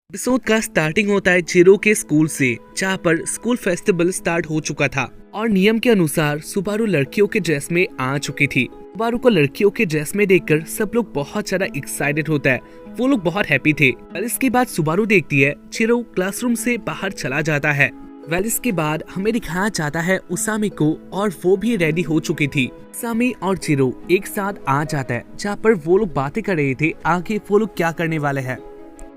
Episode का starting होता है चिरो के स्कूल से, जहाँ पर स्कूल फेस्टिवल स्टार्ट हो चुका था और नियम के अनुसार सुबारू लड़कियों के ड्रेस में आ चुकी थी। सुबारू को लड़कियों के ड्रेस में देखकर सब लोग बहुत ज्यादा एक्साइटेड होता है, वो लोग बहुत हैप्पी थे। और इसके बाद सुबारू देखती है चिरो क्लासरूम से बाहर चला जाता है। इसके बाद हमें दिखाया जाता है उसामी को, और वो भी रेडी हो चुकी थी। उसामी और चिरो एक साथ आ जाता है, जहाँ पर वो लोग बातें कर रहे थे आगे वो लोग क्या करने वाले हैं।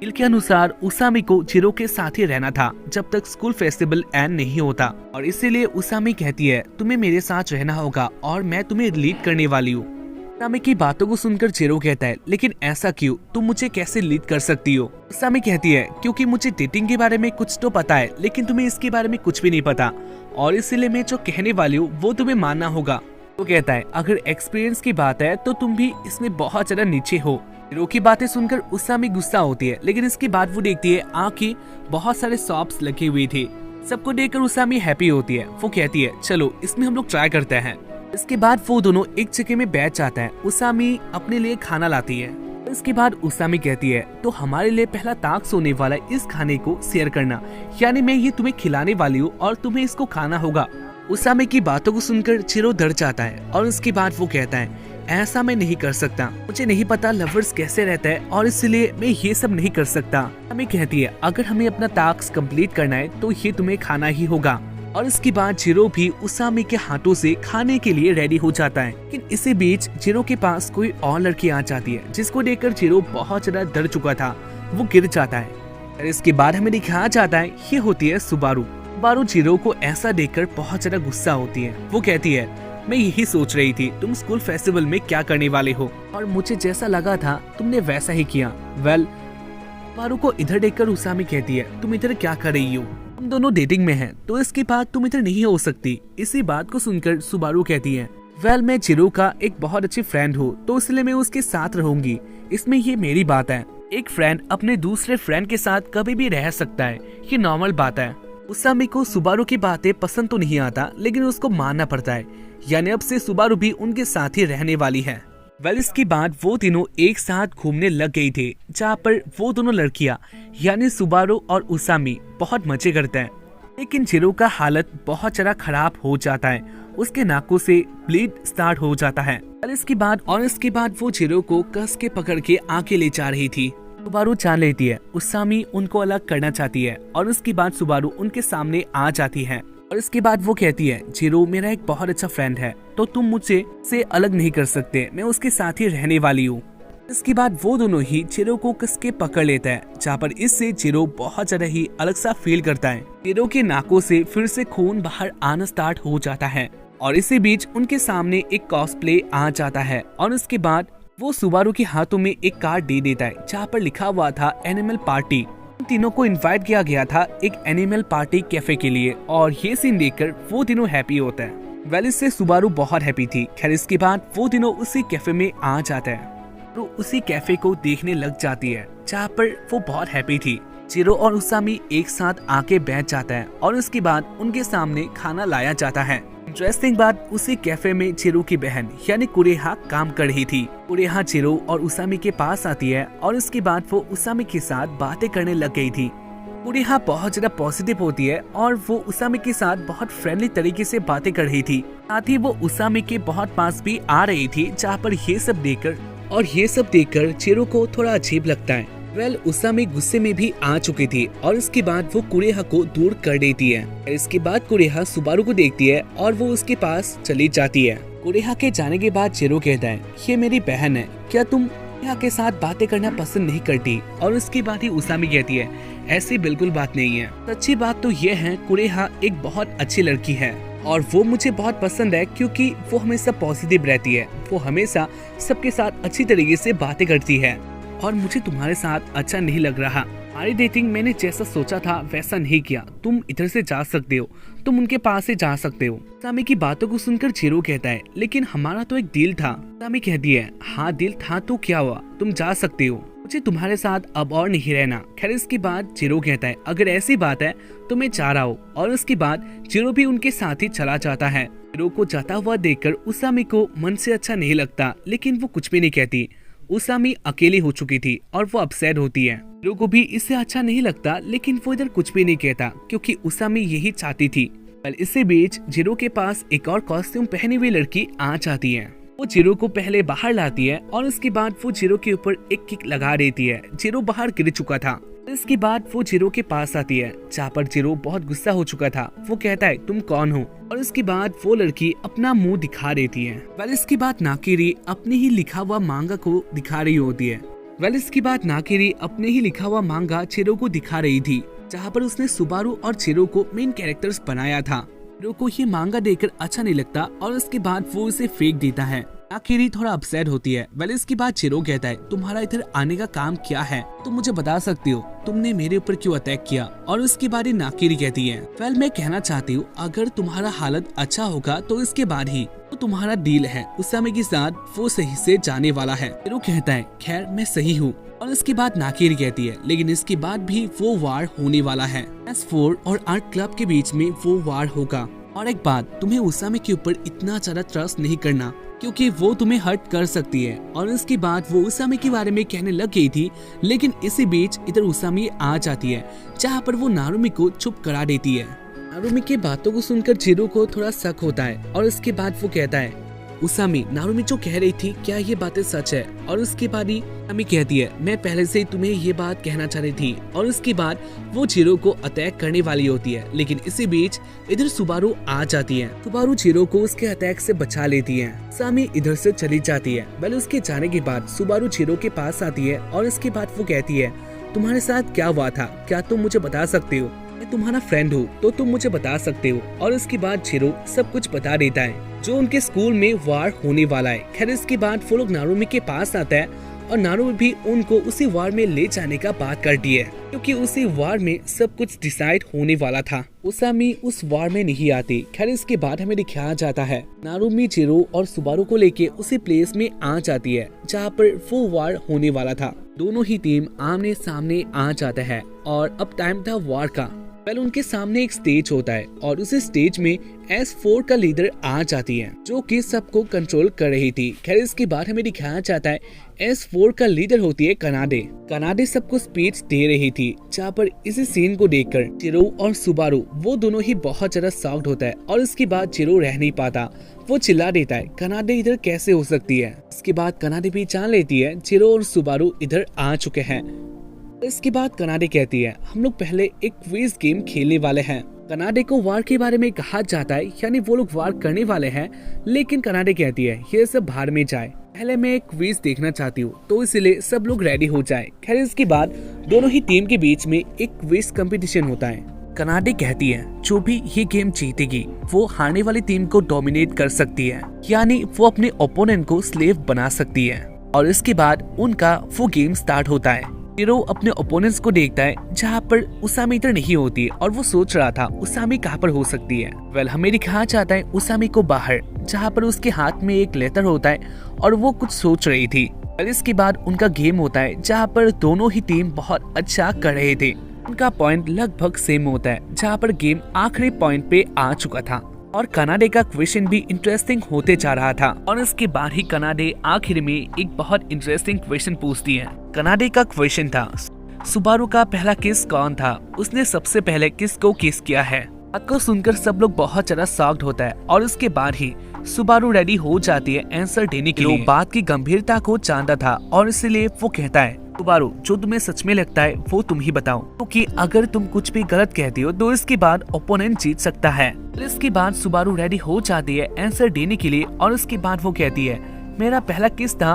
डील के अनुसार उसामी को चिरो के साथ ही रहना था जब तक स्कूल फेस्टिवल एंड नहीं होता, और इसीलिए उसामी कहती है तुम्हें मेरे साथ रहना होगा और मैं तुम्हें लीड करने वाली हूँ। उसामी की बातों को सुनकर चिरो कहता है लेकिन ऐसा क्यों, तुम मुझे कैसे लीड कर सकती हो। उसामी कहती है क्योंकि मुझे डेटिंग के बारे में कुछ तो पता है लेकिन तुम्हें इसके बारे में कुछ भी नहीं पता, और इसीलिए मैं जो कहने वाली हूँ वो तुम्हें मानना होगा। वो कहता है अगर एक्सपीरियंस की बात है तो तुम भी इसमें बहुत ज्यादा नीचे हो। चिरो की बातें सुनकर उसामी गुस्सा होती है, लेकिन इसके बाद वो देखती है आगे बहुत सारे शॉप्स लगे हुए थे। सबको देखकर उसामी हैप्पी होती है। वो कहती है चलो इसमें हम लोग ट्राई करते हैं। इसके बाद वो दोनों एक जगह में बैठ जाते हैं। उसामी अपने लिए खाना लाती है। इसके बाद उसामी कहती है तो हमारे लिए पहला टास्क होने वाला इस खाने को शेयर करना, यानी मैं ये तुम्हें खिलाने वाली हूँ और तुम्हें इसको खाना होगा। उसामी की बातों को सुनकर चिरो डर जाता है, और उसके बाद वो कहता है ऐसा मैं नहीं कर सकता, मुझे नहीं पता लवर्स कैसे रहता है और इसलिए मैं ये सब नहीं कर सकता। हमें कहती है अगर हमें अपना टास्क कंप्लीट करना है तो ये तुम्हें खाना ही होगा। और इसके बाद चिरो भी उसामी के हाथों से खाने के लिए रेडी हो जाता है। लेकिन इसी बीच चिरो के पास कोई और लड़की आ जाती है, जिसको देखकर चिरो बहुत ज्यादा डर चुका था, वो गिर जाता है। और इसके बाद हमें दिखाया जाता है ये होती है सुबारू। सुबारू चिरो को ऐसा देखकर बहुत ज्यादा गुस्सा होती है। वो कहती है मैं यही सोच रही थी तुम स्कूल फेस्टिवल में क्या करने वाले हो, और मुझे जैसा लगा था तुमने वैसा ही किया। सुबारू को इधर देखकर उसामी कहती है तुम इधर क्या कर रही हो, हम दोनों डेटिंग में हैं, तो इसके बाद तुम इधर नहीं हो सकती। इसी बात को सुनकर सुबारू कहती है मैं चिरो का एक बहुत अच्छी फ्रेंड हूँ, तो इसलिए मैं उसके साथ रहूंगी, इसमें ये मेरी बात है। एक फ्रेंड अपने दूसरे फ्रेंड के साथ कभी भी रह सकता है, ये नॉर्मल बात है। उसामी को सुबारू की बातें पसंद तो नहीं आता, लेकिन उसको मानना पड़ता है, यानी अब से सुबारू भी उनके साथ ही रहने वाली है। इसके बाद वो तीनों एक साथ घूमने लग गई थे, जहाँ पर वो दोनों लड़कियां यानी सुबारू और उसामी बहुत मजे करते हैं। लेकिन चिरो का हालत बहुत ज्यादा खराब हो जाता है, उसके नाकों से ब्लीड स्टार्ट हो जाता है। और इसके बाद वो चिरो को कस के पकड़ के आगे ले जा रही थी। सुबारू जान लेती है उसामी उनको अलग करना चाहती है, और उसके बाद सुबारू उनके सामने आ जाती है। और इसके बाद वो कहती है चिरो मेरा एक बहुत अच्छा फ्रेंड है, तो तुम मुझे से अलग नहीं कर सकते, मैं उसके साथ ही रहने वाली हूँ। इसके बाद वो दोनों ही चिरो को कस के पकड़ लेता है, जहाँ पर इससे चिरो बहुत ज्यादा ही अलग सा फील करता है। चिरो के नाकों से फिर से खून बाहर आना स्टार्ट हो जाता है, और इसी बीच उनके सामने एक कॉस्प्ले आ जाता है। और उसके बाद वो सुबारू के हाथों में एक कार्ड दे देता है, जहाँ पर लिखा हुआ था एनिमल पार्टी। तीनों को इनवाइट किया गया था एक एनिमल पार्टी कैफे के लिए, और ये सीन देखकर वो तीनों हैप्पी होता है। इससे सुबारू बहुत हैप्पी थी। खैर इसके बाद वो तीनों उसी कैफे में आ जाता है, तो उसी कैफे को देखने लग जाती है, जहाँ पर वो बहुत हैप्पी थी। चिरो और उसामी एक साथ आके बैठ जाता है, और उसके बाद उनके सामने खाना लाया जाता है। इंटरेस्टिंग बात, उसी कैफे में चिरो की बहन यानी कुरेहा काम कर रही थी। कुरेहा चिरो और उसामी के पास आती है, और उसके बाद वो उसामी के साथ बातें करने लग गई थी। कुरेहा बहुत ज्यादा पॉजिटिव होती है, और वो उसामी के साथ बहुत फ्रेंडली तरीके से बातें कर रही थी। साथ ही वो उसामी के बहुत पास भी आ रही थी, जहाँ पर ये सब देखकर चिरो को थोड़ा अजीब लगता है। उसामी गुस्से में भी आ चुकी थी, और इसके बाद वो कुरेहा को दूर कर देती है। इसके बाद कुरेहा सुबारू को देखती है और वो उसके पास चली जाती है। कुरेहा के जाने के बाद चिरो कहता है ये मेरी बहन है, क्या तुम कुरेहा के साथ बातें करना पसंद नहीं करती। और उसके बाद ही उसामी कहती है ऐसी बिल्कुल बात नहीं है, सच्ची बात तो ये है कुरेहा एक बहुत अच्छी लड़की है, और वो मुझे बहुत पसंद है क्योंकि वो हमेशा पॉजिटिव रहती है, वो हमेशा सबके साथ अच्छी तरीके से बातें करती है, और मुझे तुम्हारे साथ अच्छा नहीं लग रहा। हमारी डेटिंग मैंने जैसा सोचा था वैसा नहीं किया, तुम इधर से जा सकते हो, तुम उनके पास से जा सकते हो। उसामी की बातों को सुनकर चिरो कहता है लेकिन हमारा तो एक डील था। उसामी कहती है हाँ डील था तो क्या हुआ, तुम जा सकते हो, मुझे तुम्हारे साथ अब और नहीं रहना। खैर इसके बाद चिरो कहता है अगर ऐसी बात है तो मैं जा रहा हूँ, और उसके बाद चिरो भी उनके साथ ही चला जाता है। चिरो को जाता हुआ देखकर उसामी को मन से अच्छा नहीं लगता, लेकिन वो कुछ भी नहीं कहती। उसामी अकेली हो चुकी थी और वो अपसेट होती है। जीरो को भी इससे अच्छा नहीं लगता, लेकिन वो इधर कुछ भी नहीं कहता क्योंकि उसामी यही चाहती थी। पर इसी बीच जीरो के पास एक और कॉस्ट्यूम पहनी हुई लड़की आ जाती है। वो जीरो को पहले बाहर लाती है और उसके बाद वो जीरो के ऊपर एक किक लगा देती है। जीरो बाहर गिर चुका था। इसके बाद वो जीरो के पास आती है, जहाँ पर जीरो बहुत गुस्सा हो चुका था। वो कहता है तुम कौन हो, और इसके बाद वो लड़की अपना मुंह दिखा देती है। वेल इसके बाद नाकिरी अपने ही लिखा हुआ मांगा को दिखा रही होती है। इसके बाद नाकिरी अपने ही लिखा हुआ मांगा चिरो को दिखा रही थी, जहाँ पर उसने सुबारू और चिरो को मेन कैरेक्टर्स बनाया था। चिरो को ये मांगा देखकर अच्छा नहीं लगता और उसके बाद वो उसे फेंक देता है। नाकिरी थोड़ा अपसेट होती है। इसके बाद चिरो कहता है तुम्हारा इधर आने का काम क्या है, तुम मुझे बता सकती हो तुमने मेरे ऊपर क्यों अटैक किया। और उसके बाद ही नाकिरी कहती है मैं कहना चाहती हूँ अगर तुम्हारा हालत अच्छा होगा तो इसके बाद ही तो तुम्हारा डील है उसामी के साथ वो सही से जाने वाला है। चिरो कहता है खैर मैं सही हूँ। और इसके बाद नाकिरी कहती है लेकिन इसके बाद भी वो वार होने वाला है। S4 और आर्ट क्लब के बीच में वो वार होगा। और एक बात, तुम्हें उसामी के ऊपर इतना ज्यादा ट्रस्ट नहीं करना क्योंकि वो तुम्हें हर्ट कर सकती है। और इसके बाद वो उसामी के बारे में कहने लग गई थी, लेकिन इसी बीच इधर उसामी आ जाती है, जहाँ पर वो नारुमी को चुप करा देती है। नारुमी की बातों को सुनकर चिरो को थोड़ा शक होता है और इसके बाद वो कहता है उसामी नारुमी जो कह रही थी क्या ये बातें सच है। और उसके बाद ही नारुमी कहती है मैं पहले से ही तुम्हें ये बात कहना चाह रही थी। और उसके बाद वो चिरो को अटैक करने वाली होती है, लेकिन इसी बीच इधर सुबारू आ जाती है। सुबारू चिरो को उसके अटैक से बचा लेती है। उसामी इधर से चली जाती है। पहले उसके जाने के बाद सुबारू चिरो के पास आती है और इसके बाद वो कहती है तुम्हारे साथ क्या हुआ था, क्या तुम मुझे बता सकते हो, मैं तुम्हारा फ्रेंड हूँ तो तुम मुझे बता सकते हो। और इसके बाद चिरो सब कुछ बता देता है जो उनके स्कूल में वार होने वाला है। खैर इसके बाद वो लोग नारुमी के पास आता है और नारुमी भी उनको उसी वार में ले जाने का बात करती है क्योंकि उसी वार में सब कुछ डिसाइड होने वाला था। उसामी उस वार में नहीं आती। खैर इसके बाद हमें दिखाया जाता है नारुमी चिरो और सुबारू को लेके उसी प्लेस में आ जाती है जहाँ पर वो वार होने वाला था। दोनों ही टीम आमने सामने आ जाता है और अब टाइम था वार का। पहले उनके सामने एक स्टेज होता है और उस स्टेज में S4 का लीडर आ जाती है जो कि सबको कंट्रोल कर रही थी। खैर इसके बाद हमें दिखाया जाता है S4 का लीडर होती है कनाडे सबको स्पीच दे रही थी, जहाँ पर इसी सीन को देखकर चिरो और सुबारू वो दोनों ही बहुत ज्यादा शॉक्ड होता है। और इसके बाद चिरो रह नहीं पाता, वो चिल्ला देता है कनाडे इधर कैसे हो सकती है। इसके बाद कनाडे भी जान लेती है चिरो और सुबारू इधर आ चुके हैं। इसके बाद कनाडे कहती है हम लोग पहले एक क्विज गेम खेलने वाले हैं। कनाडे को वार के बारे में कहा जाता है, यानी वो लोग वार करने वाले हैं, लेकिन कनाडे कहती है ये सब बाहर में जाए, पहले मैं एक क्विज देखना चाहती हूँ, तो इसलिए सब लोग रेडी हो जाए। खैर इसके बाद दोनों ही टीम के बीच में एक क्विज कंपटीशन होता है। कनाडे कहती है जो भी ये गेम जीतेगी वो हारने वाली टीम को डोमिनेट कर सकती है, यानी वो अपने ओपोनेंट को स्लेव बना सकती है। और इसके बाद उनका वो गेम स्टार्ट होता है। चिरो अपने ओपोनेंट्स को देखता है जहाँ पर उसामी इधर नहीं होती और वो सोच रहा था उसामी कहाँ पर हो सकती है। हमें दिखाया जाता है उसामी को बाहर, जहाँ पर उसके हाथ में एक लेटर होता है और वो कुछ सोच रही थी। इसके बाद उनका गेम होता है जहाँ पर दोनों ही टीम बहुत अच्छा कर रहे थे। उनका पॉइंट लगभग सेम होता है, जहाँ पर गेम आखिरी पॉइंट पे आ चुका था और कनाडे का क्वेश्चन भी इंटरेस्टिंग होते जा रहा था। और इसके बाद ही कनाडे आखिर में एक बहुत इंटरेस्टिंग क्वेश्चन पूछती है। कनाडे का क्वेश्चन था सुबारू का पहला किस कौन था, उसने सबसे पहले किसको किस किया है। बात को सुनकर सब लोग बहुत ज्यादा शॉक्ड होता है और उसके बाद ही सुबारू रेडी हो जाती है आंसर देने के लिए। बात की गंभीरता को जानता था और इसलिए वो कहता है सुबारू जो तुम्हें सच में लगता है वो तुम ही बताओ, क्योंकि अगर तुम कुछ भी गलत कहती हो तो इसके बाद ओपोनेंट जीत सकता है। इसके बाद सुबारू रेडी हो जाती है आंसर देने के लिए और उसके बाद वो कहती है मेरा पहला किस था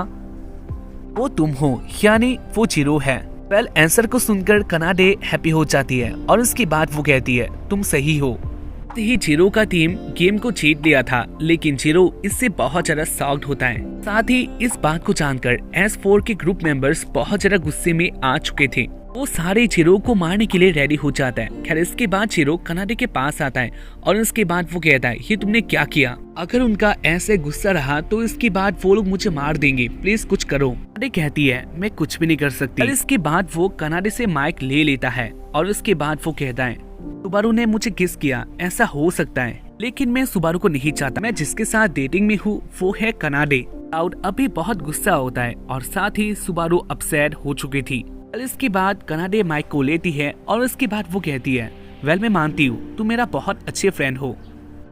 वो तुम हो, यानी वो चिरो है। आंसर को सुनकर कनाडे हैप्पी हो जाती है और उसके बाद वो कहती है तुम सही हो। ही चिरो का टीम गेम को जीत लिया था, लेकिन चिरो इससे बहुत ज्यादा शॉक्ड होता है। साथ ही इस बात को जानकर S4 के ग्रुप मेंबर्स बहुत ज्यादा गुस्से में आ चुके थे। वो सारे चिरो को मारने के लिए रेडी हो जाता है। खैर इसके बाद चिरो कनाडे के पास आता है और उसके बाद वो कहता है ये तुमने क्या किया, अगर उनका ऐसे गुस्सा रहा तो इसके बाद वो लोग मुझे मार देंगे, प्लीज कुछ करो। कनाडे कहती है मैं कुछ भी नहीं कर सकती। और इसके बाद वो कनाडे से माइक ले लेता है और उसके बाद वो कहता है सुबारू ने मुझे किस किया, ऐसा हो सकता है, लेकिन मैं सुबारू को नहीं चाहता। मैं जिसके साथ डेटिंग में हूँ वो है कनाडे। क्लाउड अभी बहुत गुस्सा होता है और साथ ही सुबारू अपसेट हो चुकी थी। इसके बाद कनाडे माइक को लेती है और उसके बाद वो कहती है, वेल मैं मानती हूँ तुम मेरा बहुत अच्छे फ्रेंड हो,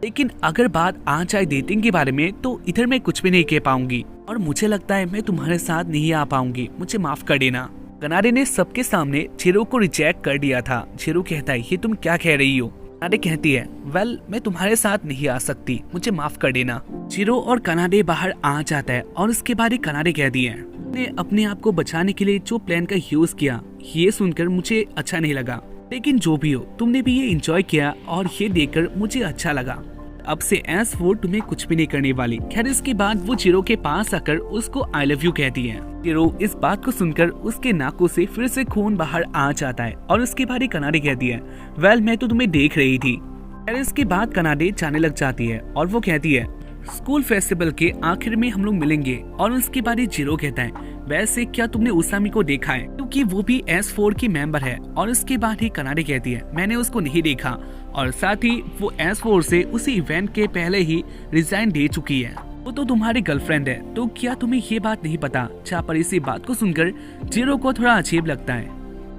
लेकिन अगर बात आ जाए डेटिंग के बारे में तो इधर मैं कुछ भी नहीं कह पाऊंगी और मुझे लगता है मैं तुम्हारे साथ नहीं आ पाऊंगी, मुझे माफ कर देना। कनाडे ने सबके सामने चिरो को रिजेक्ट कर दिया था। चिरो कहता है, ये तुम क्या कह रही हो? कनाडे कहती है, वेल मैं तुम्हारे साथ नहीं आ सकती, मुझे माफ कर देना। चिरो और कनाडे बाहर आ जाता है और उसके बाद ही कनाडे कहती है, ने अपने आप को बचाने के लिए जो प्लान का यूज किया ये सुनकर मुझे अच्छा नहीं लगा, लेकिन जो भी हो तुमने भी ये एंजॉय किया और ये देखकर मुझे अच्छा लगा। अब से S4 तुम्हें कुछ भी नहीं करने वाली। खैर इसके बाद वो चिरो के पास आकर उसको आई लव यू कहती है। चिरो इस बात को सुनकर उसके नाकों से फिर से खून बाहर आ जाता है और उसके बाद कनाडे कहती है, वेल मैं तो तुम्हें देख रही थी। खैर इसके बाद कनाडे जाने लग जाती है और वो कहती है, स्कूल फेस्टिवल के आखिर में हम लोग मिलेंगे। और उसके बाद ही चिरो कहता है, वैसे क्या तुमने उसामी को देखा है, क्योंकि वो भी S4 की मेंबर है। और उसके बाद ही कनाडे कहती है, मैंने उसको नहीं देखा और साथ ही वो S4 से उसी इवेंट के पहले ही रिजाइन दे चुकी है। वो तो तुम्हारी गर्लफ्रेंड है, तो क्या तुम्हें ये बात नहीं पता? जहाँ पर इसी बात को सुनकर चिरो को थोड़ा अजीब लगता है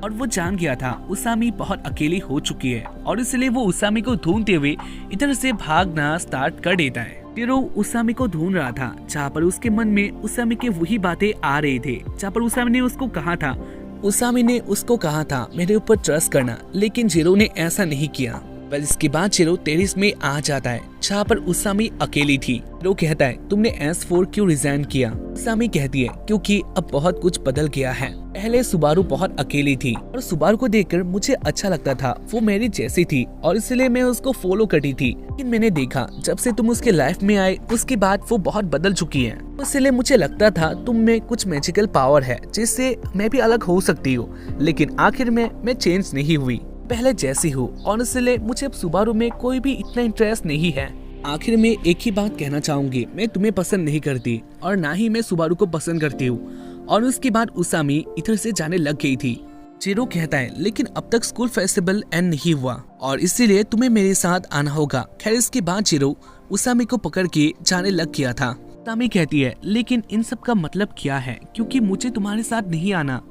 और वो जान गया था उसामी बहुत अकेली हो चुकी है और इसलिए वो उसामी को ढूंढते हुए इधर से भागना स्टार्ट कर देता है। चिरो उसामी को ढूंढ रहा था, जहाँ पर उसके मन में उसामी के वही बातें आ रही थे, जहाँ पर उसामी ने उसको कहा था मेरे ऊपर ट्रस्ट करना, लेकिन चिरो ने ऐसा नहीं किया। पर इसके बाद चिरो टेरिस में आ जाता है, जहाँ पर उसामी अकेली थी। चिरो कहता है, तुमने S4 क्यों रिजाइन किया? उसामी कहती है, क्योंकि अब बहुत कुछ बदल गया है। पहले सुबारू बहुत अकेली थी और सुबारू को देखकर मुझे अच्छा लगता था, वो मेरी जैसी थी और इसलिए मैं उसको फॉलो करती थी। लेकिन मैंने देखा जब से तुम उसके लाइफ में आए उसके बाद वो बहुत बदल चुकी है, इसलिए मुझे लगता था तुम में कुछ मैजिकल पावर है जिससे मैं भी अलग हो सकती हूँ, लेकिन आखिर में मैं चेंज नहीं हुई, पहले जैसी हूँ और इसलिए मुझे अब सुबारू में कोई भी इतना इंटरेस्ट नहीं है। आखिर में एक ही बात कहना चाहूंगी, मैं तुम्हें पसंद नहीं करती और ना ही मैं सुबारू को पसंद करती हूँ। और उसके बाद उसामी इधर से जाने लग गई थी। चिरो कहता है, लेकिन अब तक स्कूल फेस्टिवल एंड नहीं हुआ और इसीलिए तुम्हें मेरे साथ आना होगा। खैर इसके बाद चिरो उसामी को पकड़ के जाने लग गया था। उसामी कहती है, लेकिन इन सब का मतलब क्या है, क्योंकि मुझे तुम्हारे साथ नहीं आना।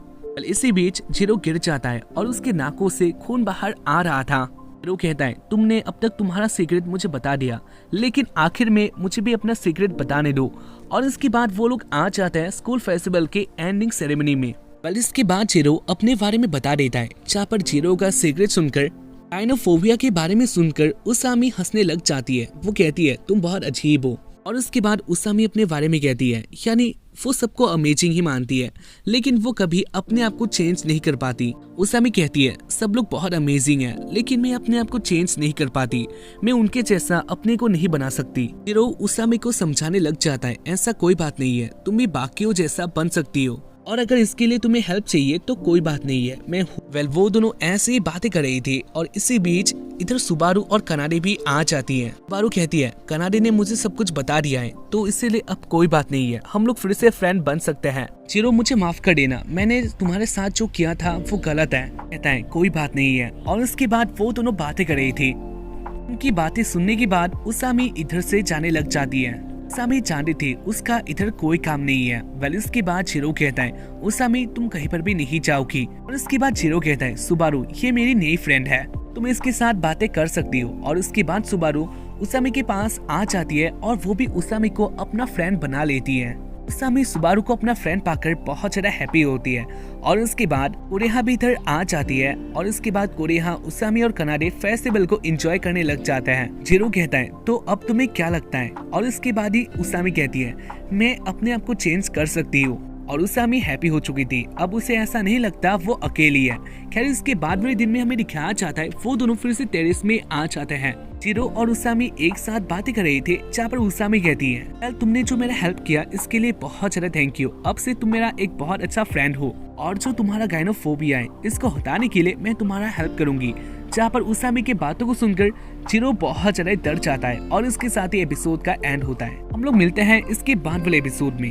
इसी बीच चिरो गिर जाता है और उसके नाकों से खून बाहर आ रहा था। चिरो कहता है, तुमने अब तक तुम्हारा सीक्रेट मुझे बता दिया, लेकिन आखिर में मुझे भी अपना सीक्रेट बताने दो। और इसके बाद वो लोग आ जाते हैं स्कूल फेस्टिवल के एंडिंग सेरेमनी में। कल इसके बाद चिरो अपने बारे में बता देता है, जहाँ पर चिरो का सीक्रेट सुनकर गाइनोफोबिया के बारे में सुनकर उसामी हंसने लग जाती है। वो कहती है, तुम बहुत अजीब हो। और उसके बाद उसामी अपने बारे में कहती है, यानी वो सबको अमेजिंग ही मानती है, लेकिन वो कभी अपने आप को चेंज नहीं कर पाती। उसामी कहती है, सब लोग बहुत अमेजिंग हैं, लेकिन मैं अपने आप को चेंज नहीं कर पाती, मैं उनके जैसा अपने को नहीं बना सकती। चिरो उसामी को समझाने लग जाता है, ऐसा कोई बात नहीं है, तुम भी बाकियों जैसा बन सकती हो और अगर इसके लिए तुम्हें हेल्प चाहिए तो कोई बात नहीं है, मैं हूँ। वेल वो दोनों ऐसे ही बातें कर रही थी और इसी बीच इधर सुबारू और कनाडे भी आ जाती है। सुबारू कहती है, कनाडे ने मुझे सब कुछ बता दिया है, तो इसीलिए अब कोई बात नहीं है, हम लोग फिर से फ्रेंड बन सकते हैं। चिरो मुझे माफ कर देना, मैंने तुम्हारे साथ जो किया था वो गलत है। कहता है, कोई बात नहीं है। और उसके बाद वो दोनों बातें कर रही थी। उनकी बातें सुनने के बाद उसामी इधर से जाने लग जाती है। उसामी जानती थी उसका इधर कोई काम नहीं है। वेल इसके बाद चिरो कहता है, उसामी तुम कहीं पर भी नहीं जाओगी। और इसके बाद चिरो कहता है, सुबारू ये मेरी नई फ्रेंड है, तुम इसके साथ बातें कर सकती हो। और उसके बाद सुबारू उसामी के पास आ जाती है और वो भी उसामी को अपना फ्रेंड बना लेती है। उसामी सुबारू को अपना फ्रेंड पाकर बहुत ज्यादा हैप्पी होती है। और उसके बाद कोरेहा भी इधर आ जाती है और इसके बाद कोरेहा उसामी और कनाडे फेस्टिवल को एंजॉय करने लग जाते हैं। चिरो कहता है, तो अब तुम्हें क्या लगता है? और इसके बाद ही उसामी कहती है, मैं अपने आप को चेंज कर सकती हूँ। और उसामी हैप्पी हो चुकी थी, अब उसे ऐसा नहीं लगता वो अकेली है। खैर इसके बाद वाले दिन में हमें दिखाया जाता है वो दोनों फिर से टेरेस में आ जाते हैं। चिरो और उसामी एक साथ बातें कर रहे थे, जहाँ पर उसामी कहती है, कल तुमने जो मेरा हेल्प किया इसके लिए बहुत ज्यादा थैंक यू, अब से तुम मेरा एक बहुत अच्छा फ्रेंड हो और जो तुम्हारा गाइनोफोबिया है इसको हटाने के लिए मैं तुम्हारा हेल्प करूंगी। जहाँ पर उसामी के बातों को सुनकर चिरो बहुत ज्यादा डर जाता है और इसके साथ ही एपिसोड का एंड होता है। हम लोग मिलते हैं इसके बाद वाले एपिसोड में।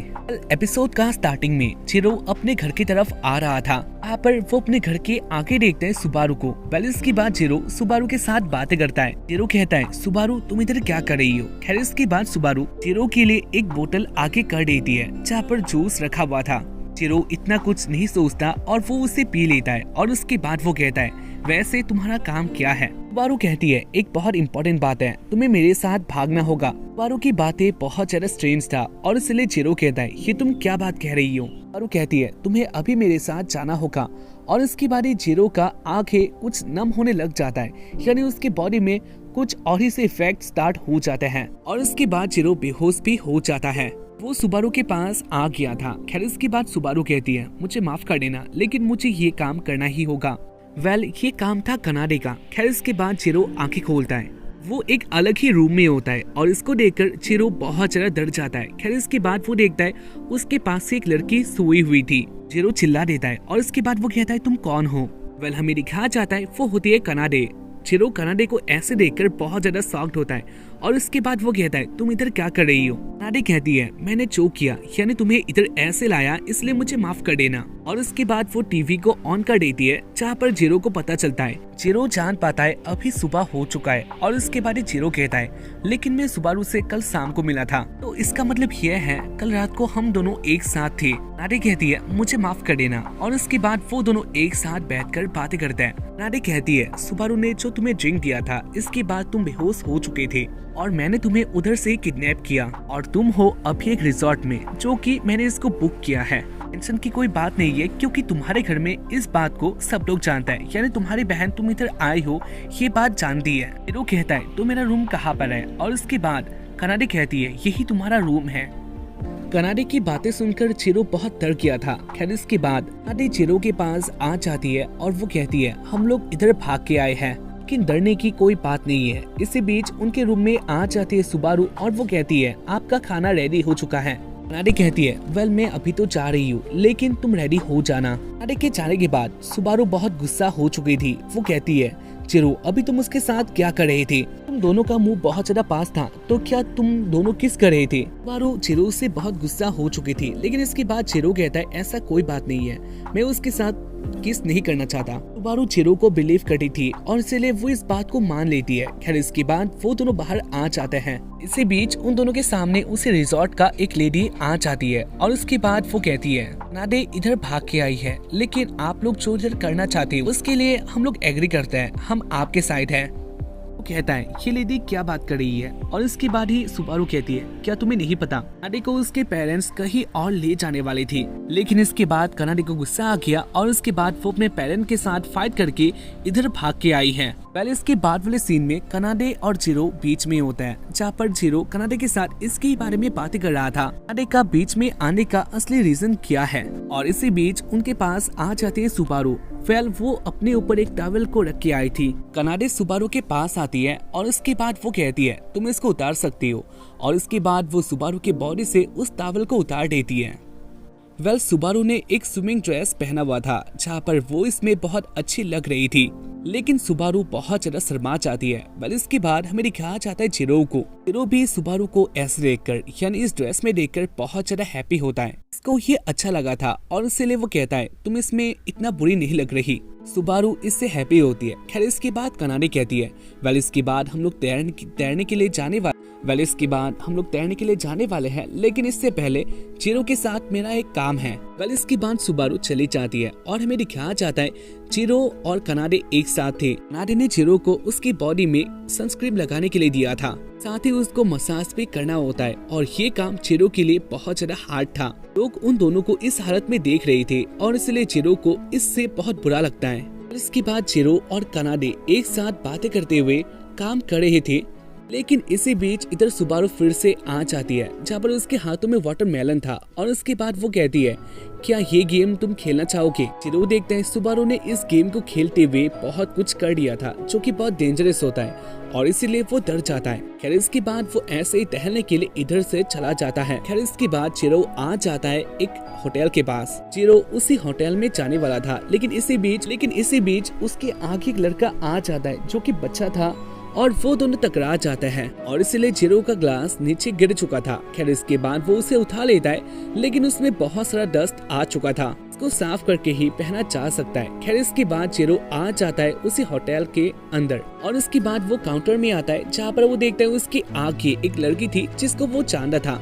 एपिसोड का स्टार्टिंग में चिरो अपने घर की तरफ आ रहा था, यहाँ पर वो अपने घर के आगे देखते हैं सुबारू को। पहले इसके बाद चिरो सुबारू के साथ बातें करता है। चिरो कहता है, सुबारू तुम इधर क्या कर रही हो? खैर इसके बाद सुबारू चिरो के लिए एक बोतल आगे कर देती है, जहाँ पर जूस रखा हुआ था। चिरो इतना कुछ नहीं सोचता और वो उसे पी लेता है और उसके बाद वो कहता है, वैसे तुम्हारा काम क्या है? सुबारू कहती है, एक बहुत इंपॉर्टेंट बात है, तुम्हें मेरे साथ भागना होगा। सुबारू की बातें बहुत ज्यादा स्ट्रेंज था और इसलिए चिरो कहता है, ये तुम क्या बात कह रही हो? सुबारू कहती है, तुम्हें अभी मेरे साथ जाना होगा। और इसके बाद चिरो का आंखें कुछ नम होने लग जाता है, यानी उसके बॉडी में कुछ और ही से इफेक्ट स्टार्ट हो जाते हैं और इसके बाद चिरो बेहोश भी हो जाता है। वो सुबारू के पास आ गया था। खैर इसके बाद सुबारू कहती है, मुझे माफ कर देना, लेकिन मुझे ये काम करना ही होगा। ये काम था कनाडे का। खैर इसके बाद चिरो आंखें खोलता है। वो एक अलग ही रूम में होता है और इसको देखकर चिरो बहुत ज्यादा डर जाता है। खैर इसके बाद वो देखता है उसके पास से एक लड़की सोई हुई थी। चिरो चिल्ला देता है और इसके बाद वो कहता है, तुम कौन हो? हमें दिखाया जाता है वो होती है कनाडे। चिरो कनाडे को ऐसे देखकर बहुत ज्यादा शॉक्ड होता है और इसके बाद वो कहता है, तुम इधर क्या कर रही हो? कनाडे कहती है, मैंने चोक किया, यानी तुम्हें इधर ऐसे लाया, इसलिए मुझे माफ कर देना। और इसके बाद वो टीवी को ऑन कर देती है, जहाँ पर चिरो को पता चलता है। चिरो जान पाता है अभी सुबह हो चुका है और इसके बाद चिरो कहता है, लेकिन मैं सुबारू से कल शाम को मिला था, तो इसका मतलब यह है कल रात को हम दोनों एक साथ थे। कनाडे कहती है, मुझे माफ कर देना। और इसके बाद वो दोनों एक साथ बैठकर बातें करते हैं। कनाडे कहती है, सुबारू ने जो तुम्हें ड्रिंक दिया था, इसके बाद तुम बेहोश हो चुके थे और मैंने तुम्हें उधर से किडनैप किया और तुम हो अभी एक रिजॉर्ट में, जो कि मैंने इसको बुक किया है। टेंशन की कोई बात नहीं है, क्योंकि तुम्हारे घर में इस बात को सब लोग जानता है, यानी तुम्हारी बहन तुम इधर आए हो ये बात जानती है। चिरो कहता है, तो मेरा रूम कहाँ पर है? और इसके बाद कनाडे कहती है, यही तुम्हारा रूम है। कनाडे की बातें सुनकर चिरो बहुत डर गया था। खैर इसके बाद कनाडे चिरो के पास आ जाती है और वो कहती है, हम लोग इधर भाग के आए हैं, लेकिन डरने की कोई बात नहीं है। इसी बीच उनके रूम में आ जाती है सुबारू और वो कहती है, आपका खाना रेडी हो चुका है। कनाडे कहती है, मैं अभी तो जा रही हूँ, लेकिन तुम रेडी हो जाना। कनाडे के जाने के बाद सुबारू बहुत गुस्सा हो चुकी थी। वो कहती है, चिरो अभी तुम उसके साथ क्या कर रहे थे? तुम दोनों का मुंह बहुत ज्यादा पास था, तो क्या तुम दोनों किस कर रहे थे? सुबारू चिरो से बहुत गुस्सा हो चुकी थी, लेकिन इसके बाद चिरो कहता है, ऐसा कोई बात नहीं है, मैं उसके साथ किस नहीं करना चाहता। सुबारू चिरो को बिलीव करती थी और इसलिए वो इस बात को मान लेती है। खैर इसके बाद वो दोनों बाहर आ जाते हैं। इसी बीच उन दोनों के सामने उसी रिजॉर्ट का एक लेडी आ जाती है और उसके बाद वो कहती है, कनाडे इधर भाग के आई है, लेकिन आप लोग जो इधर करना चाहते हो उसके लिए हम लोग एग्री करते हैं, हम आपके साइड है। वो कहता है, ये लेडी क्या बात कर रही है? और इसके बाद ही सुबारू कहती है, क्या तुम्हें नहीं पता, कनाडे को उसके पेरेंट्स कहीं और ले जाने वाले थे, लेकिन इसके बाद कनाडे को गुस्सा आ गया और इसके बाद वो अपने पेरेंट्स के साथ फाइट करके इधर भाग के आई है। पहले इसके बाद वाले सीन में कनाडे और चिरो बीच में होता है, जहाँ पर चिरो कनाडे के साथ इसके बारे में बातें कर रहा था, कनाडे का बीच में आने का असली रीजन क्या है। और इसी बीच उनके पास आ जाते हैं सुबारू। वो अपने ऊपर एक टॉवल को रख के आई थी। कनाडे सुबारू के पास आती है और इसके बाद वो कहती है, तुम इसको उतार सकती हो। और इसके बाद वो सुबारू के बॉडी से उस टॉवल को उतार देती है। सुबारू ने एक स्विमिंग ड्रेस पहना हुआ था, जहाँ पर वो इसमें बहुत अच्छी लग रही थी, लेकिन सुबारू बहुत ज्यादा शर्मा जाती है। इसके बाद हमें दिखाया जाता है चिरो को। चिरो भी सुबारू को ऐसे देखकर, यानी इस ड्रेस में देखकर बहुत ज्यादा हैप्पी होता है। इसको ये अच्छा लगा था और इसलिए वो कहता है, तुम इसमें इतना बुरी नहीं लग रही। सुबारू इससे हैप्पी होती है। खैर इसके बाद कनाडे कहती है, इसके बाद हम लोग तैरने के लिए जाने वाले हैं, लेकिन इससे पहले चिरो के साथ मेरा एक काम है। इसके बाद सुबारू चली जाती है और हमें दिखाया जाता है चिरो और कनाडे एक साथ थे। कनाडे ने चिरो को उसकी बॉडी में सनस्क्रीन लगाने के लिए दिया था, साथ ही उसको मसाज भी करना होता है और ये काम चिरो के लिए बहुत ज्यादा हार्ड था। लोग उन दोनों को इस हालत में देख रहे थे और इसलिए चिरो को इससे बहुत बुरा लगता है। इसके बाद चिरो और कनाडे एक साथ बातें करते हुए काम कर रहे थे, लेकिन इसी बीच इधर सुबारू फिर से आ जाती है, जहाँ पर उसके हाथों में वाटरमेलन था और उसके बाद वो कहती है, क्या ये गेम तुम खेलना चाहोगे? चिरो देखते हैं सुबारू ने इस गेम को खेलते हुए बहुत कुछ कर दिया था, जो कि बहुत डेंजरस होता है और इसीलिए वो डर जाता है। खैर इसके बाद वो ऐसे ही टहलने के लिए इधर से चला जाता है। खैर इसके बाद चिरो आ जाता है एक होटल के पास। चिरो उसी होटल में जाने वाला था, लेकिन इसी बीच उसके आगे एक लड़का आ जाता है, जो कि बच्चा था, और वो दोनों टकरा जाते हैं और इसलिए चिरो का ग्लास नीचे गिर चुका था। खैर इसके बाद वो उसे उठा लेता है, लेकिन उसमें बहुत सारा डस्ट आ चुका था, इसको साफ करके ही पहना जा सकता है। खैर इसके बाद चिरो आ जाता है उसी होटल के अंदर और उसके बाद वो काउंटर में आता है, जहाँ पर वो देखता है उसके आगे एक लड़की थी जिसको वो जानता था।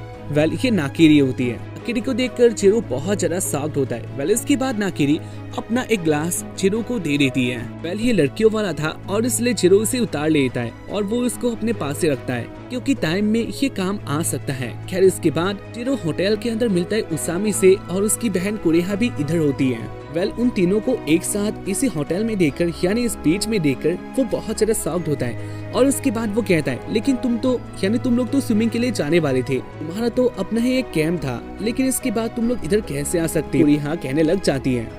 ये नाकिरी होती है। नाकिरी को देखकर चिरो बहुत ज्यादा शॉक्ड होता है। वेल इसके बाद नाकिरी अपना एक ग्लास चिरो को दे देती है। वेल ये लड़कियों वाला था और इसलिए चिरो उसे उतार लेता है और वो उसको अपने पास से रखता है क्योंकि टाइम में ये काम आ सकता है। खैर इसके बाद चिरो होटल के अंदर मिलता है उसामी से और उसकी बहन कुरेहा भी इधर होती है। वेल उन तीनों को एक साथ इसी होटल में देखकर यानी इस बीच में देखकर वो बहुत ज्यादा शॉक्ड होता है और उसके बाद वो कहता है लेकिन तुम लोग तो स्विमिंग के लिए जाने वाले थे, तुम्हारा तो अपना ही एक कैंप था, लेकिन इसके बाद तुम लोग इधर कैसे आ सकते हो? कुरेहा कहने लग जाती है।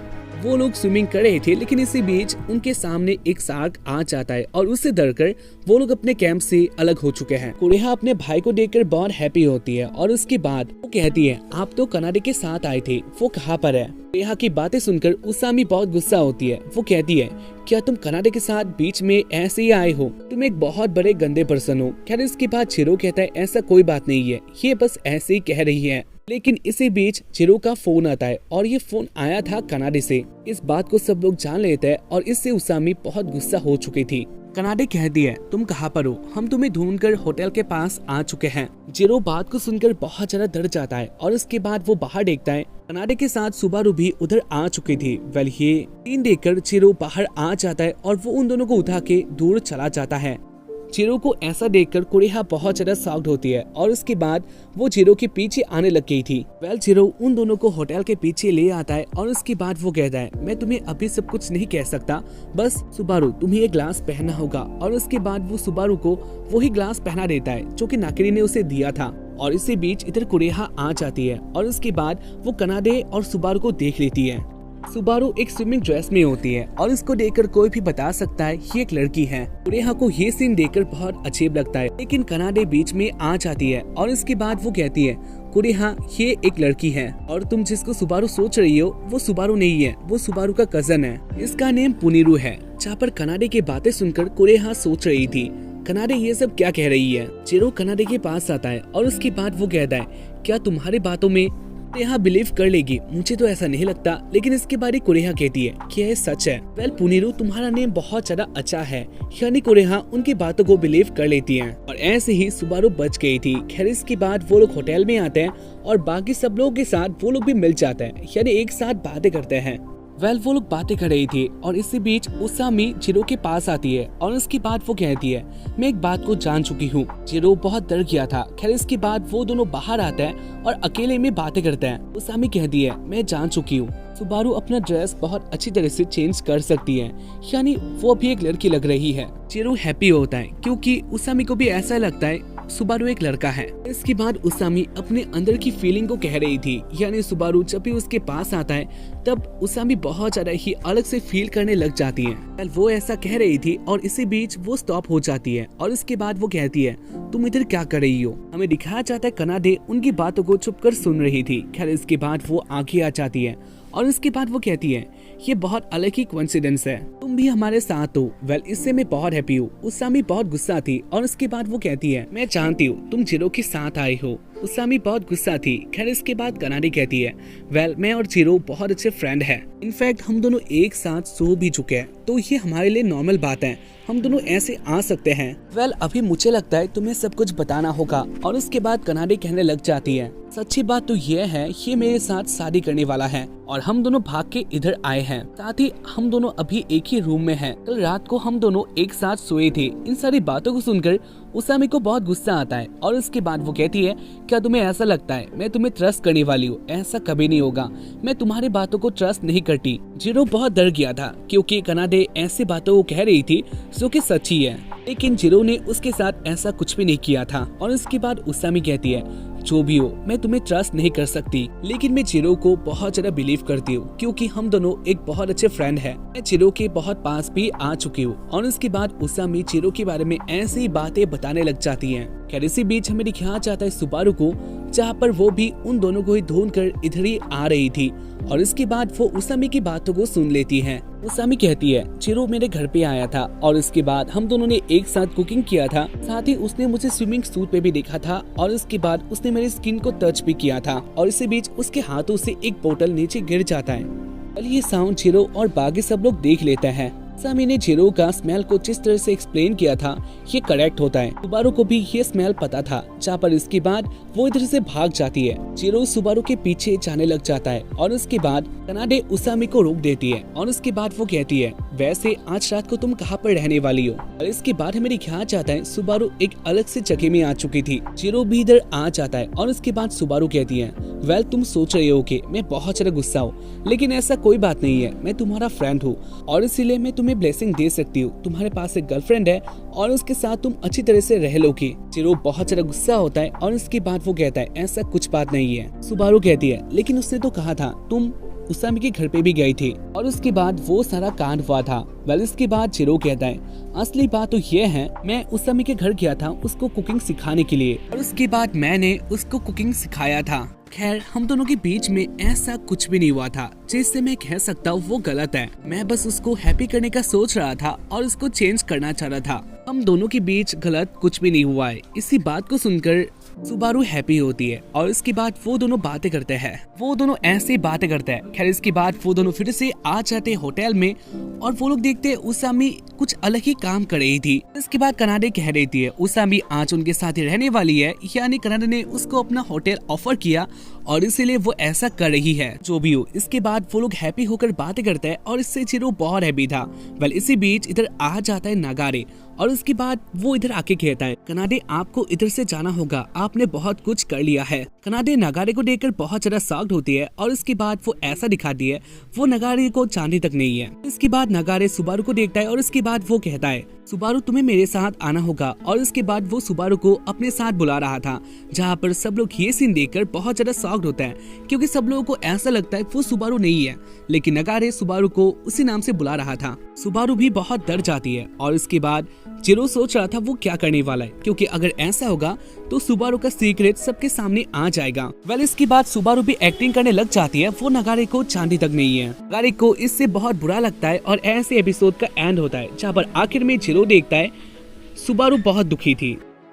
वो लोग स्विमिंग कर रहे थे लेकिन इसी बीच उनके सामने एक शार्क आ जाता है और उससे डरकर वो लोग अपने कैंप से अलग हो चुके हैं। कुरेहा अपने भाई को देखकर बहुत हैप्पी होती है और उसके बाद वो कहती है आप तो कनाडा के साथ आए थे, वो कहाँ पर है? कुरेहा की बातें सुनकर उसामी बहुत गुस्सा होती है। वो कहती है क्या तुम कनाडा के साथ बीच में ऐसे ही आए हो? तुम एक बहुत बड़े गंदे पर्सन हो। खैर इसके बाद चिरो कहता है ऐसा कोई बात नहीं है, ये बस ऐसे ही कह रही है। लेकिन इसी बीच चिरो का फोन आता है और ये फोन आया था कनाडा से। इस बात को सब लोग जान लेते हैं और इससे उसामी बहुत गुस्सा हो चुकी थी। कनाडा कहती है तुम कहाँ पर हो? हम तुम्हें ढूंढकर होटल के पास आ चुके हैं। चिरो बात को सुनकर बहुत ज्यादा डर जाता है और इसके बाद वो बाहर देखता है कनाडा के साथ सुबारू भी उधर आ चुकी थी। वेल ये सीन देखकर चिरो बाहर आ जाता है और वो उन दोनों को उठा के दूर चला जाता है। चिरो को ऐसा देखकर कुरेहा बहुत ज्यादा शॉक्ड होती है और उसके बाद वो चिरो के पीछे आने लग गई थी। वेल चिरो उन दोनों को होटल के पीछे ले आता है और उसके बाद वो कहता है मैं तुम्हें अभी सब कुछ नहीं कह सकता, बस सुबारू तुम्हें ये ग्लास पहनना होगा। और उसके बाद वो सुबारू को वही ग्लास पहना देता है जो कि नाकिरी ने उसे दिया था। और इसी बीच इधर कुरेहा आ जाती है और उसके बाद वो कनाडा और सुबारू को देख लेती है। सुबारू एक स्विमिंग ड्रेस में होती है और इसको देखकर कोई भी बता सकता है ये एक लड़की है। कुरेहा को ये सीन देखकर बहुत अजीब लगता है लेकिन कनाडा बीच में आ जाती है और इसके बाद वो कहती है कुरेहा ये एक लड़की है और तुम जिसको सुबारू सोच रही हो वो सुबारू नहीं है, वो सुबारू का कजन है, इसका नेम पुनीरू है। जहाँ पर कनाडा की बातें सुनकर कुरेहा सोच रही थी कनाडा ये सब क्या कह रही है। चिरो कनाडा के पास आता है और उसके बाद वो कहता है क्या तुम्हारी बातों में कुरेहा बिलीव कर लेगी? मुझे तो ऐसा नहीं लगता। लेकिन इसके बारे कुरेहा कहती है कि यह सच है। वेल पुनीरू तुम्हारा नेम बहुत ज्यादा अच्छा है, यानी कुरेहा उनकी बातों को बिलीव कर लेती है और ऐसे ही सुबारू बच गई थी। खैर इसके बाद वो लोग होटल में आते हैं और बाकी सब लोगों के साथ वो लोग भी मिल जाते हैं, यानी एक साथ बातें करते हैं। वेल वो लोग बातें कर रही थी और इसी बीच उसामी चिरो के पास आती है और उसके बाद वो कहती है मैं एक बात को जान चुकी हूँ। चिरो बहुत डर गया था। खैर इसके बाद वो दोनों बाहर आते हैं और अकेले में बातें करते हैं। उसामी कहती है मैं जान चुकी हूँ सुबारू अपना ड्रेस बहुत अच्छी तरह से चेंज कर सकती है, यानी वो भी एक लड़की लग रही है। चिरो हैप्पी होता है क्योंकि उसामी को भी ऐसा लगता है सुबारू एक लड़का है। इसके बाद उसामी अपने अंदर की फीलिंग को कह रही थी, यानी सुबारू जब भी उसके पास आता है तब उसामी बहुत ज्यादा ही अलग से फील करने लग जाती है। वो ऐसा कह रही थी और इसी बीच वो स्टॉप हो जाती है और इसके बाद वो कहती है तुम इधर क्या कर रही हो? हमें दिखाया जाता है कनाडा उनकी बातों को छुपकर सुन रही थी। खैर इसके बाद वो आगे आ जाती है और इसके बाद वो कहती है ये बहुत अलग ही कोइंसिडेंस है, तुम भी हमारे साथ हो। वेल इससे मैं बहुत हैप्पी हूँ। उसामी बहुत गुस्सा थी और उसके बाद वो कहती है मैं जानती हूँ तुम चिरो के साथ आई हो। उसामी बहुत गुस्सा थी। खैर इसके बाद कनाडा कहती है वेल मैं और चिरो बहुत अच्छे फ्रेंड हैं, इनफैक्ट हम दोनों एक साथ सो भी चुके हैं, तो ये हमारे लिए नॉर्मल बात है, हम दोनों ऐसे आ सकते हैं। वेल अभी मुझे लगता है तुम्हें सब कुछ बताना होगा। और उसके बाद कनाडा कहने लग जाती है सच्ची बात तो ये है ये मेरे साथ शादी करने वाला है और हम दोनों भाग के इधर आए हैं, साथ ही हम दोनों अभी एक ही रूम में हैं। कल रात को हम दोनों एक साथ सोए थे। इन सारी बातों को सुनकर उसामी को बहुत गुस्सा आता है और उसके बाद वो कहती है क्या तुम्हें ऐसा लगता है मैं तुम्हें ट्रस्ट करने वाली हूँ? ऐसा कभी नहीं होगा, मैं तुम्हारी बातों को ट्रस्ट नहीं करती। चिरो बहुत डर गया था क्योंकि कनाडा ऐसी बातों को कह रही थी जो कि सच्ची है, लेकिन चिरो ने उसके साथ ऐसा कुछ भी नहीं किया था। और उसके बाद उसामी कहती है जो भी हो मैं तुम्हें ट्रस्ट नहीं कर सकती, लेकिन मैं चिरो को बहुत ज्यादा बिलीव करती हूँ क्योंकि हम दोनों एक बहुत अच्छे फ्रेंड हैं। मैं चिरो के बहुत पास भी आ चुकी हूँ। और उसके बाद उसामी चिरो के बारे में ऐसी बातें बताने लग जाती हैं। खैर इसी बीच हमें दिखाया जाता है सुबारू को, जहाँ पर वो भी उन दोनों को ही ढूंढ कर इधर ही आ रही थी और इसके बाद वो उसामी की बातों को सुन लेती है। उसामी कहती है चिरो मेरे घर पे आया था और इसके बाद हम दोनों ने एक साथ कुकिंग किया था, साथ ही उसने मुझे स्विमिंग सूट पे भी देखा था और इसके बाद उसने मेरी स्किन को टच भी किया था और इसी बीच उसके हाथों से एक बोतल नीचे गिर जाता है। ये साउंड चिरो और बाकी सब लोग देख लेते हैं उसामी ने चिरो का स्मेल को जिस तरह से एक्सप्लेन किया था ये करेक्ट होता है। सुबारू को भी ये स्मेल पता था, जहाँ पर इसके बाद वो इधर से भाग जाती है। चिरो सुबारू के पीछे जाने लग जाता है और उसके बाद कनाडे उसामी को रोक देती है और उसके बाद वो कहती है, वैसे आज रात को तुम कहाँ पर रहने वाली हो? और इसके बाद हमें ख्याल जाता है सुबारू एक अलग से जगह में आ चुकी थी। चिरो भी इधर आ जाता है और उसके बाद सुबारू कहती है, वेल तुम सोच रहे हो कि मैं बहुत ज्यादा गुस्सा हूँ, लेकिन ऐसा कोई बात नहीं है। मैं तुम्हारा फ्रेंड हूँ और इसीलिए मैं तुम्हें ब्लेसिंग दे सकती हूँ। तुम्हारे पास एक गर्लफ्रेंड है और उसके साथ तुम अच्छी तरह से रह लोगे। चिरो बहुत ज्यादा गुस्सा होता है और इसके बाद वो कहता है, ऐसा कुछ बात नहीं है। सुबारू कहती है, लेकिन उसने तो कहा था तुम उसामी के घर पे भी गई थी और उसके बाद वो सारा कांड हुआ था। वेल इसके बाद चिरो कहता है, असली बात तो ये है, मैं उसामी के घर गया था उसको कुकिंग सिखाने के लिए और उसके बाद मैंने उसको कुकिंग सिखाया था। खैर हम दोनों के बीच में ऐसा कुछ भी नहीं हुआ था जिससे मैं कह सकता हूँ वो गलत है। मैं बस उसको हैप्पी करने का सोच रहा था और उसको चेंज करना चाह रहा था। हम दोनों के बीच गलत कुछ भी नहीं हुआ है। इसी बात को सुनकर सुबारू हैप्पी होती है और इसके बाद वो दोनों बातें करते हैं। वो दोनों ऐसे बातें करते हैं। खैर इसके बाद वो दोनों फिर से आ जाते हैं होटल में और वो लोग देखते हैं उसामी कुछ अलग ही काम कर रही थी। इसके बाद कनाडे कह रही थी उसामी आज उनके साथ ही रहने वाली है, यानी कनाडे ने उसको अपना होटल ऑफर किया और इसीलिए वो ऐसा कर रही है। जो भी हो, इसके बाद वो लोग हैप्पी होकर बातें करते हैं और इससे चिरो बहुत हैप्पी था। वेल इसी बीच इधर आ जाता है नागारे और उसके बाद वो इधर आके कहता है, कनाडे आपको इधर से जाना होगा, आपने बहुत कुछ कर लिया है। कनाडे नागारे को देखकर बहुत ज्यादा शॉक्ड होती है और इसके बाद वो ऐसा दिखाती है वो नागारे को चांदी तक नहीं है। इसके बाद नागारे सुबारू को देखता है और इसके बाद वो कहता है, सुबारू तुम्हें मेरे साथ आना होगा। और इसके बाद वो सुबारू को अपने साथ बुला रहा था, जहाँ पर सब लोग ये सीन देखकर बहुत ज्यादा शॉक्ड होता है क्योंकि सब लोगों को ऐसा लगता है वो सुबारू नहीं है, लेकिन नागारे सुबारू को उसी नाम से बुला रहा था। सुबारू भी बहुत डर जाती है और इसके बाद चिरो सोच रहा था वो क्या करने वाला है, क्योंकि अगर ऐसा होगा तो सुबारू का सीक्रेट सबके सामने आ जाएगा। वेल इसके बाद सुबारू भी एक्टिंग करने लग जाती है, वो नागारे को चांदी तक नहीं है। नागारे को इससे बहुत बुरा लगता है और ऐसे एपिसोड का एंड होता है, जहाँ पर आखिर में चिरो देखता है सुबारू बहुत दुखी थी।